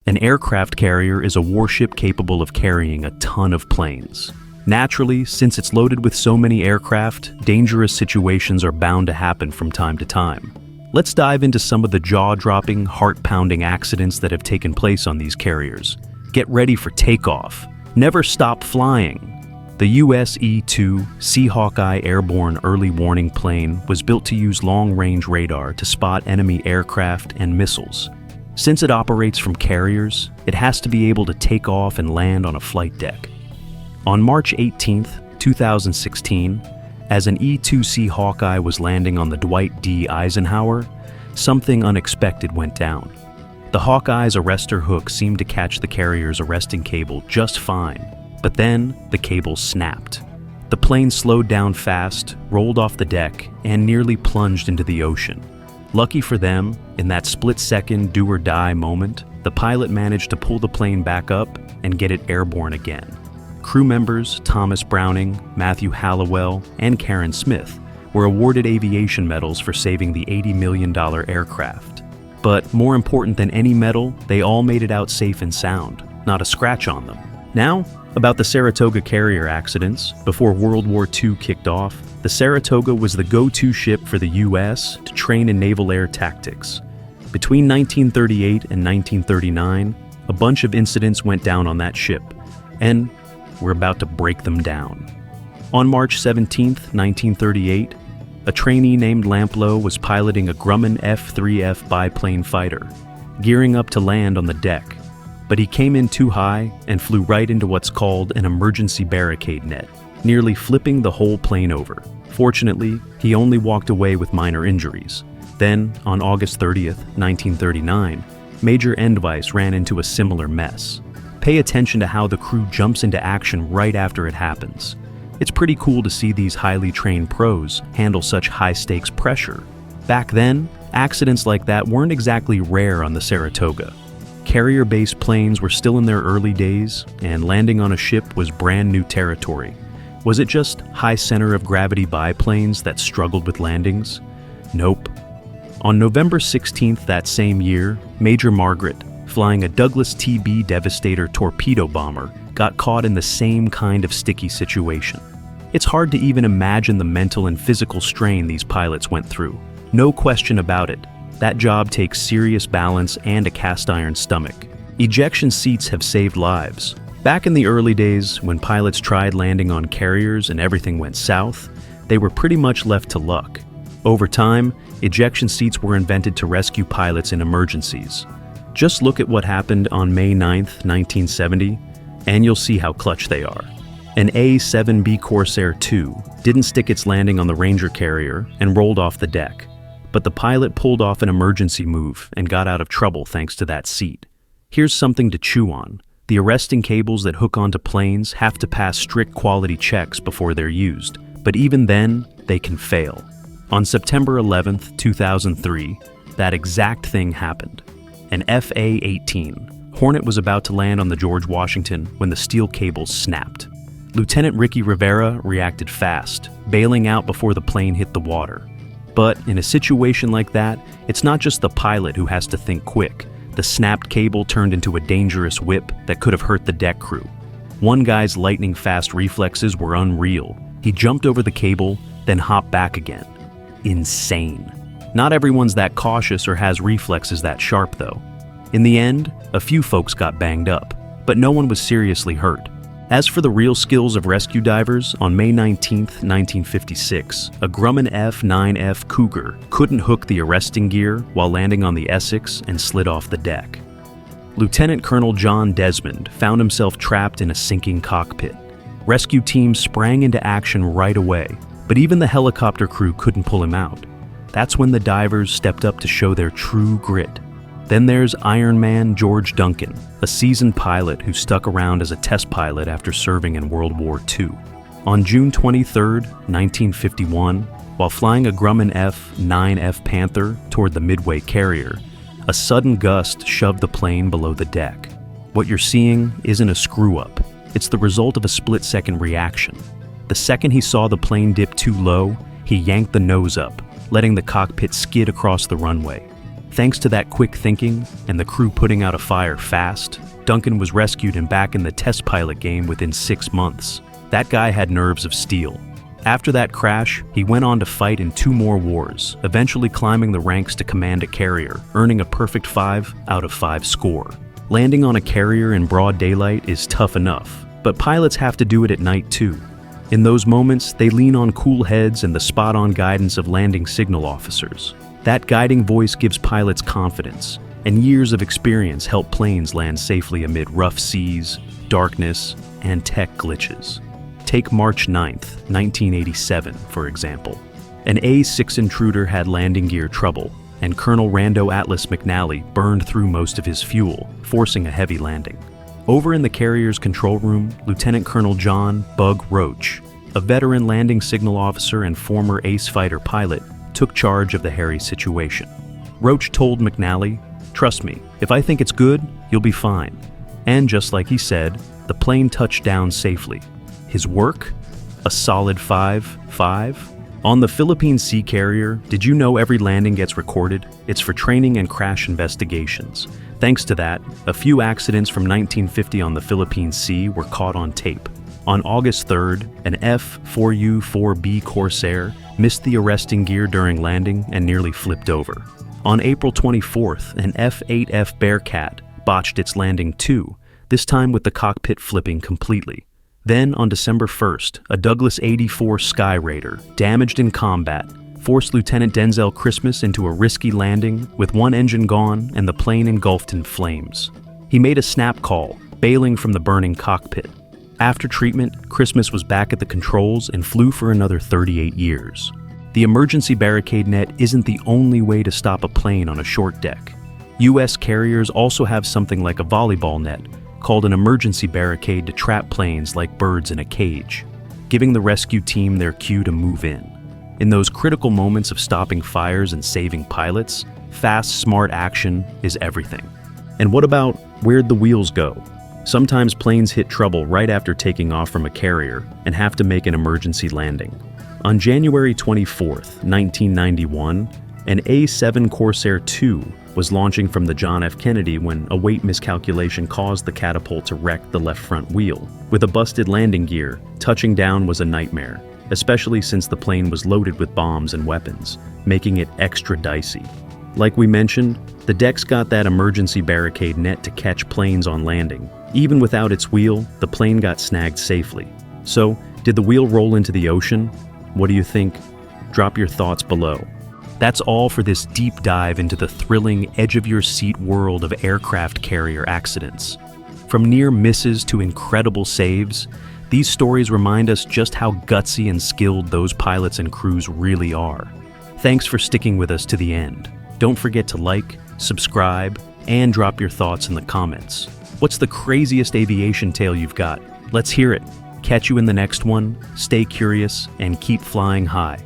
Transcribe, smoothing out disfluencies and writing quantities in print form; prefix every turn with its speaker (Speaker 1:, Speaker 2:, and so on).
Speaker 1: An aircraft carrier is a warship capable of carrying a ton of planes. Naturally, since it's loaded with so many aircraft, dangerous situations are bound to happen from time to time. Let's dive into some of the jaw-dropping, heart-pounding accidents that have taken place on these carriers. Get ready for takeoff. Never stop flying. The US E-2 Sea Hawkeye airborne early warning plane was built to use long-range radar to spot enemy aircraft and missiles. Since it operates from carriers, it has to be able to take off and land on a flight deck. On March 18, 2016, as an E-2 Sea Hawkeye was landing on the Dwight D. Eisenhower, something unexpected went down. The Hawkeye's arrestor hook seemed to catch the carrier's arresting cable just fine, but then the cable snapped. The plane slowed down fast, rolled off the deck, and nearly plunged into the ocean. Lucky for them, in that split-second do-or-die moment, the pilot managed to pull the plane back up and get it airborne again. Crew members Thomas Browning, Matthew Hallowell, and Karen Smith were awarded aviation medals for saving the $80 million aircraft. But more important than any medal, they all made it out safe and sound, not a scratch on them. Now, about the Saratoga carrier accidents. Before World War II kicked off, the Saratoga was the go-to ship for the U.S. to train in naval air tactics. Between 1938 and 1939, a bunch of incidents went down on that ship, and we're about to break them down. On March 17, 1938, a trainee named Lamplow was piloting a Grumman F-3F biplane fighter, gearing up to land on the deck. But he came in too high and flew right into what's called an emergency barricade net, nearly flipping the whole plane over. Fortunately, he only walked away with minor injuries. Then, on August 30th, 1939, Major Endweiss ran into a similar mess. Pay attention to how the crew jumps into action right after it happens. It's pretty cool to see these highly trained pros handle such high-stakes pressure. Back then, accidents like that weren't exactly rare on the Saratoga. Carrier-based planes were still in their early days, and landing on a ship was brand new territory. Was it just high center of gravity biplanes that struggled with landings? Nope. On November 16th that same year, Major Margaret, flying a Douglas TB Devastator torpedo bomber, got caught in the same kind of sticky situation. It's hard to even imagine the mental and physical strain these pilots went through. No question about it. That job takes serious balance and a cast-iron stomach. Ejection seats have saved lives. Back in the early days, when pilots tried landing on carriers and everything went south, they were pretty much left to luck. Over time, ejection seats were invented to rescue pilots in emergencies. Just look at what happened on May 9, 1970, and you'll see how clutch they are. An A-7B Corsair II didn't stick its landing on the Ranger carrier and rolled off the deck. But the pilot pulled off an emergency move and got out of trouble thanks to that seat. Here's something to chew on. The arresting cables that hook onto planes have to pass strict quality checks before they're used, but even then, they can fail. On September 11, 2003, that exact thing happened. An FA-18 Hornet was about to land on the George Washington when the steel cables snapped. Lieutenant Ricky Rivera reacted fast, bailing out before the plane hit the water. But in a situation like that, it's not just the pilot who has to think quick. The snapped cable turned into a dangerous whip that could have hurt the deck crew. One guy's lightning-fast reflexes were unreal. He jumped over the cable, then hopped back again. Insane. Not everyone's that cautious or has reflexes that sharp, though. In the end, a few folks got banged up, but no one was seriously hurt. As for the real skills of rescue divers, on May 19, 1956, a Grumman F-9F Cougar couldn't hook the arresting gear while landing on the Essex and slid off the deck. Lieutenant Colonel John Desmond found himself trapped in a sinking cockpit. Rescue teams sprang into action right away, but even the helicopter crew couldn't pull him out. That's when the divers stepped up to show their true grit. Then there's Iron Man George Duncan, a seasoned pilot who stuck around as a test pilot after serving in World War II. On June 23, 1951, while flying a Grumman F-9F Panther toward the Midway carrier, a sudden gust shoved the plane below the deck. What you're seeing isn't a screw-up. It's the result of a split-second reaction. The second he saw the plane dip too low, he yanked the nose up, letting the cockpit skid across the runway. Thanks to that quick thinking and the crew putting out a fire fast, Duncan was rescued and back in the test pilot game within 6 months. That guy had nerves of steel. After that crash, he went on to fight in 2 more wars, eventually climbing the ranks to command a carrier, earning a perfect 5 out of 5 score. Landing on a carrier in broad daylight is tough enough, but pilots have to do it at night too. In those moments, they lean on cool heads and the spot-on guidance of landing signal officers. That guiding voice gives pilots confidence, and years of experience help planes land safely amid rough seas, darkness, and tech glitches. Take March 9th, 1987, for example. An A-6 intruder had landing gear trouble, and Colonel Rando Atlas McNally burned through most of his fuel, forcing a heavy landing. Over in the carrier's control room, Lieutenant Colonel John "Bug" Roach, a veteran landing signal officer and former ace fighter pilot, took charge of the hairy situation. Roach told McNally, "Trust me, if I think it's good, you'll be fine." And just like he said, the plane touched down safely. His work? A solid 5.5? On the Philippine Sea Carrier, did you know every landing gets recorded? It's for training and crash investigations. Thanks to that, a few accidents from 1950 on the Philippine Sea were caught on tape. On August 3rd, an F-4U-4B Corsair missed the arresting gear during landing and nearly flipped over. On April 24th, an F-8F Bearcat botched its landing too, this time with the cockpit flipping completely. Then, on December 1st, a Douglas 84 Sky Raider, damaged in combat, forced Lieutenant Denzel Christmas into a risky landing with one engine gone and the plane engulfed in flames. He made a snap call, bailing from the burning cockpit. After treatment, Christmas was back at the controls and flew for another 38 years. The emergency barricade net isn't the only way to stop a plane on a short deck. U.S. carriers also have something like a volleyball net, called an emergency barricade, to trap planes like birds in a cage, giving the rescue team their cue to move in. In those critical moments of stopping fires and saving pilots, fast, smart action is everything. And what about where'd the wheels go? Sometimes planes hit trouble right after taking off from a carrier and have to make an emergency landing. On January 24th, 1991, an A-7 Corsair II was launching from the John F. Kennedy when a weight miscalculation caused the catapult to wreck the left front wheel. With a busted landing gear, touching down was a nightmare, especially since the plane was loaded with bombs and weapons, making it extra dicey. Like we mentioned, the deck's got that emergency barricade net to catch planes on landing. Even without its wheel, the plane got snagged safely. So, did the wheel roll into the ocean? What do you think? Drop your thoughts below. That's all for this deep dive into the thrilling, edge-of-your-seat world of aircraft carrier accidents. From near misses to incredible saves, these stories remind us just how gutsy and skilled those pilots and crews really are. Thanks for sticking with us to the end. Don't forget to like, subscribe, and drop your thoughts in the comments. What's the craziest aviation tale you've got? Let's hear it. Catch you in the next one. Stay curious and keep flying high.